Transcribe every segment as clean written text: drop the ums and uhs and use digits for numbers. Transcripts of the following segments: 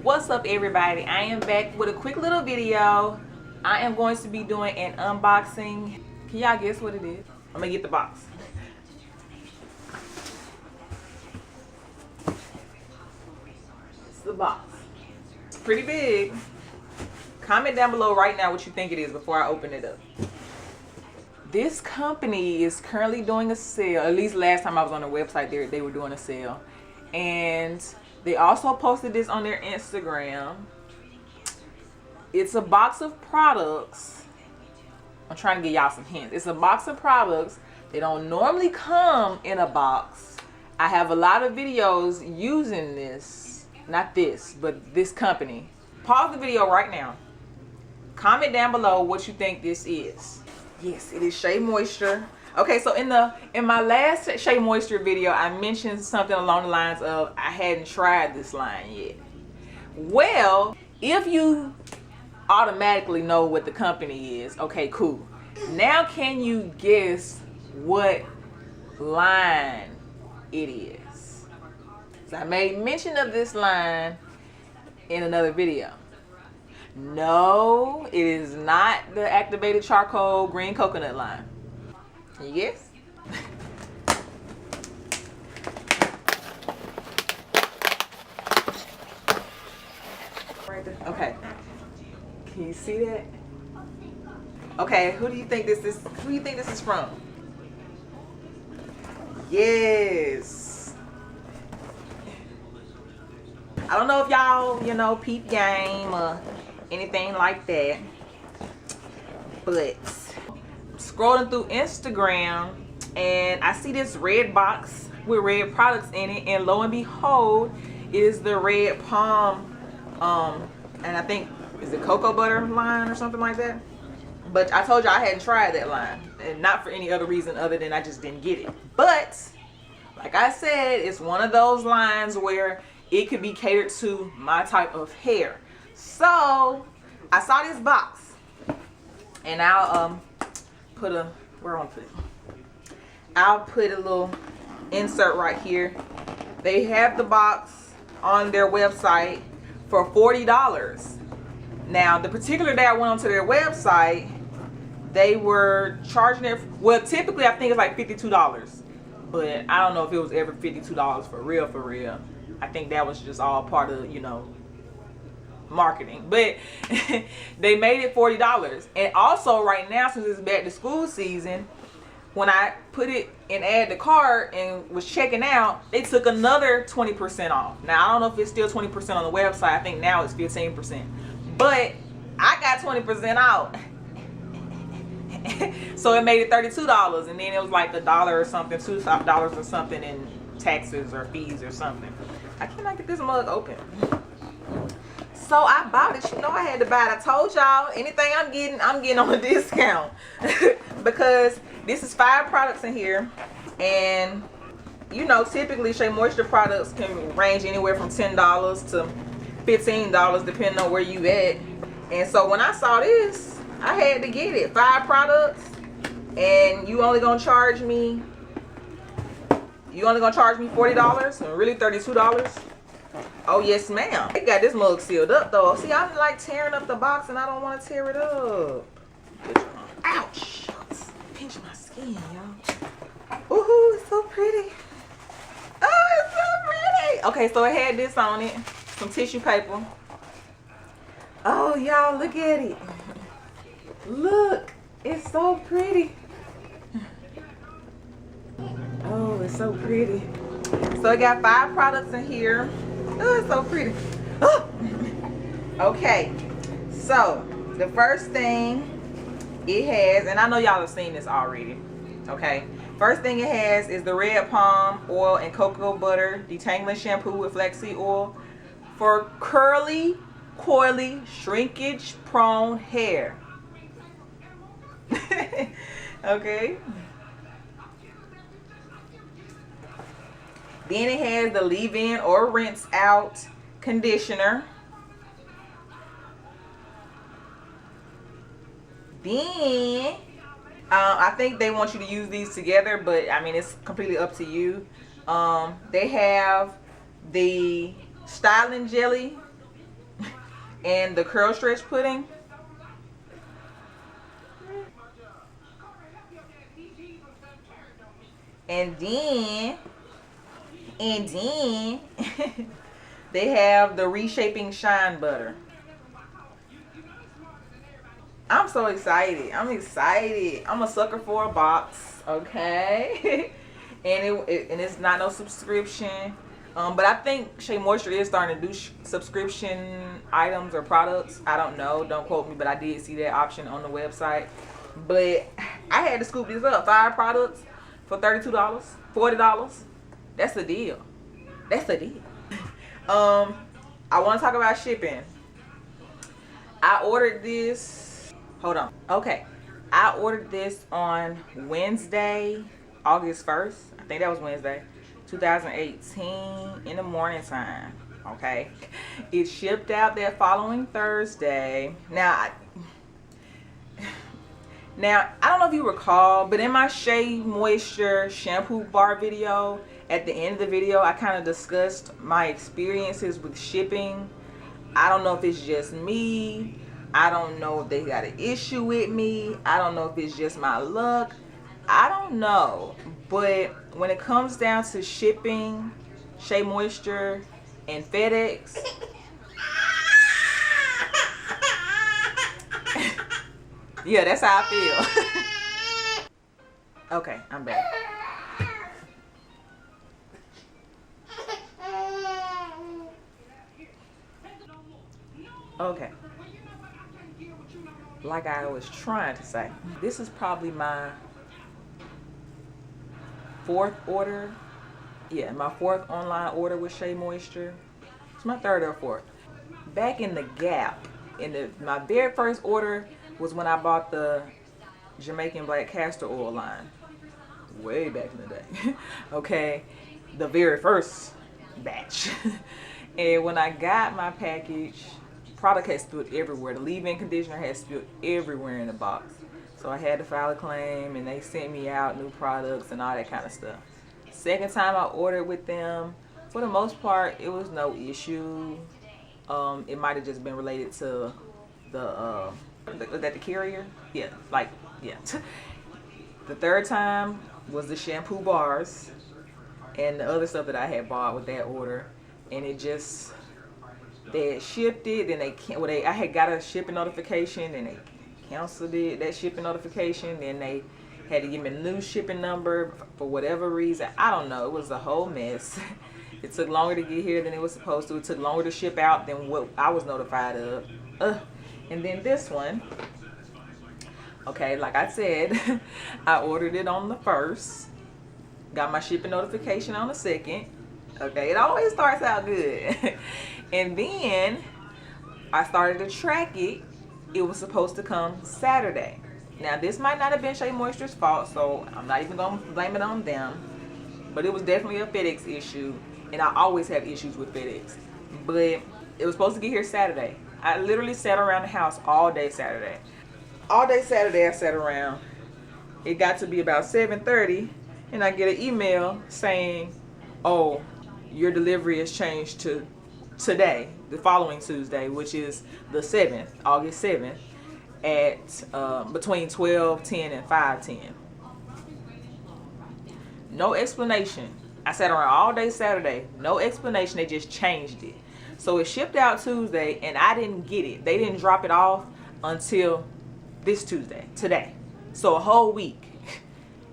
What's up, everybody? I am back with a quick little video. I am going to be doing an unboxing. Can y'all guess what it is? I'm gonna get the box. It's the box. It's pretty big. Comment down below right now what you think it is before I open it up. This company is currently doing a sale. At least last time I was on the website, they were doing a sale. And they also posted this on their Instagram. It's a box of products. I'm trying to give y'all some hints. It's a box of products. They don't normally come in a box. I have a lot of videos using this. Not this, but this company. Pause the video right now. Comment down below what you think this is. Yes, it is Shea Moisture. Okay, so in my last Shea Moisture video, I mentioned something along the lines of I hadn't tried this line yet. Well, if you automatically know what the company is, okay, cool. Now can you guess what line it is? So I made mention of this line in another video. No, it is not the activated charcoal green coconut line. Can you guess? Right there. Okay. Can you see that? Okay, who do you think this is? Who do you think this is from? Yes. I don't know if y'all, peep game or anything like that, but scrolling through Instagram and I see this red box with red products in it, and lo and behold, it is the red palm and I think is it cocoa butter line or something like that. But I told you I hadn't tried that line, and not for any other reason other than I just didn't get it. But like I said, it's one of those lines where it could be catered to my type of hair. So I saw this box, and I'll put a, where I want to put it? I'll put a little insert right here. They have the box on their website for $40. Now, the particular day I went onto their website, they were charging it, well, typically I think it's like $52. But I don't know if it was ever $52 for real, for real. I think that was just all part of, marketing. But they made it $40. And also right now, since it's back to school season, when I put it and add the cart and was checking out, they took another 20% off. Now I don't know if it's still 20% on the website. I think now it's 15%. But I got 20% out. So it made it $32, and then it was like $1 or something, $2 or something in taxes or fees or something. I cannot get this mug open. So I bought it. I had to buy it. I told y'all anything I'm getting on a discount. Because this is 5 products in here, and typically Shea Moisture products can range anywhere from $10 to $15 depending on where you at. And so when I saw this, I had to get it. 5 products, and you only gonna charge me $40, and really $32. Oh yes ma'am. They got this mug sealed up though. See, I'm like tearing up the box and I don't want to tear it up. Ouch. Pinch my skin, y'all. Ooh, it's so pretty. Oh, it's so pretty. Okay, so it had this on it. Some tissue paper. Oh, y'all, look at it. Look, it's so pretty. Oh, it's so pretty. So it got 5 products in here. Oh, it's so pretty. Oh. Okay, so the first thing it has, and I know y'all have seen this already. Okay, first thing it has is the red palm oil and cocoa butter detangling shampoo with flaxseed oil for curly, coily, shrinkage prone hair. Okay. Then it has the leave-in or rinse out conditioner. Then I think they want you to use these together, but I mean it's completely up to you. They have the styling jelly and the curl stretch pudding. And then they have the reshaping shine butter. I'm so excited. I'm excited. I'm a sucker for a box, okay? and it's not no subscription. But I think Shea Moisture is starting to do subscription items or products. I don't know. Don't quote me, but I did see that option on the website. But I had to scoop this up. 5 products for $32, $40. That's a deal. That's a deal. I want to talk about shipping. I ordered this. Hold on. Okay. I ordered this on Wednesday, August 1st. I think that was Wednesday, 2018 in the morning time. Okay. It shipped out that following Thursday. Now, I don't know if you recall, but in my Shea Moisture shampoo bar video, at the end of the video, I kind of discussed my experiences with shipping. I don't know if it's just me. I don't know if they got an issue with me. I don't know if it's just my luck. I don't know. But when it comes down to shipping Shea Moisture and FedEx, yeah, that's how I feel. Okay, I'm back. Okay. Like I was trying to say, this is probably my 4th order. Yeah, my 4th online order with Shea Moisture. It's my 3rd or 4th. Back in the Gap, my very first order was when I bought the Jamaican Black Castor Oil line. Way back in the day. Okay, the very first batch. And when I got my package, product had spilled everywhere. The leave-in conditioner had spilled everywhere in the box. So I had to file a claim, and they sent me out new products and all that kind of stuff. Second time I ordered with them, for the most part, it was no issue. It might have just been related to the carrier. Yeah, like, yeah. The third time was the shampoo bars and the other stuff that I had bought with that order, and it just, they had shipped it, then I had got a shipping notification, and they canceled it, that shipping notification, then they had to give me a new shipping number for whatever reason. I don't know. It was a whole mess. It took longer to get here than it was supposed to. It took longer to ship out than what I was notified of. And then this one, okay, like I said, I ordered it on the 1st, got my shipping notification on the 2nd. Okay, it always starts out good. And then I started to track it. It was supposed to come Saturday. Now, this might not have been Shea Moisture's fault, so I'm not even going to blame it on them. But it was definitely a FedEx issue, and I always have issues with FedEx. But it was supposed to get here Saturday. I literally sat around the house all day Saturday. All day Saturday I sat around. It got to be about 7:30, and I get an email saying, oh, your delivery has changed to today, the following Tuesday, which is the 7th, August 7th, at between 12:10 and 5:10. No explanation. I sat around all day Saturday. No explanation. They just changed it. So it shipped out Tuesday, and I didn't get it. They didn't drop it off until this Tuesday, today. So a whole week.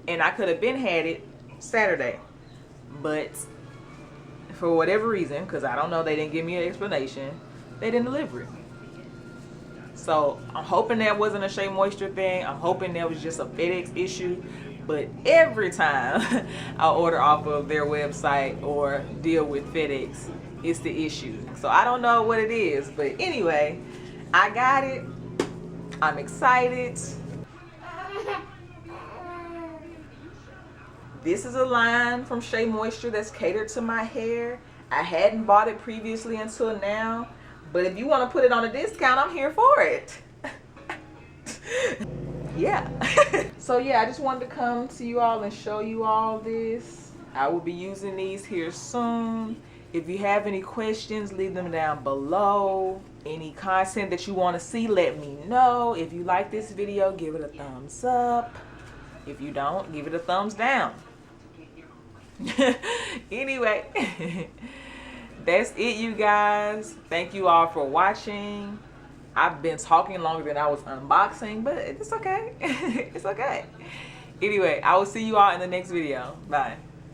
And I could have been had it Saturday. But for whatever reason, because I don't know, they didn't give me an explanation, they didn't deliver it. So I'm hoping that wasn't a Shea Moisture thing. I'm hoping that was just a FedEx issue. But every time I order off of their website or deal with FedEx, it's the issue. So I don't know what it is. But anyway, I got it. I'm excited. This is a line from Shea Moisture that's catered to my hair. I hadn't bought it previously until now. But if you want to put it on a discount, I'm here for it. Yeah. So yeah, I just wanted to come to you all and show you all this. I will be using these here soon. If you have any questions, leave them down below. Any content that you want to see, let me know. If you like this video, give it a thumbs up. If you don't, give it a thumbs down. Anyway, that's it, you guys. Thank you all for watching. I've been talking longer than I was unboxing, but it's okay. It's okay. Anyway, I will see you all in the next video. Bye.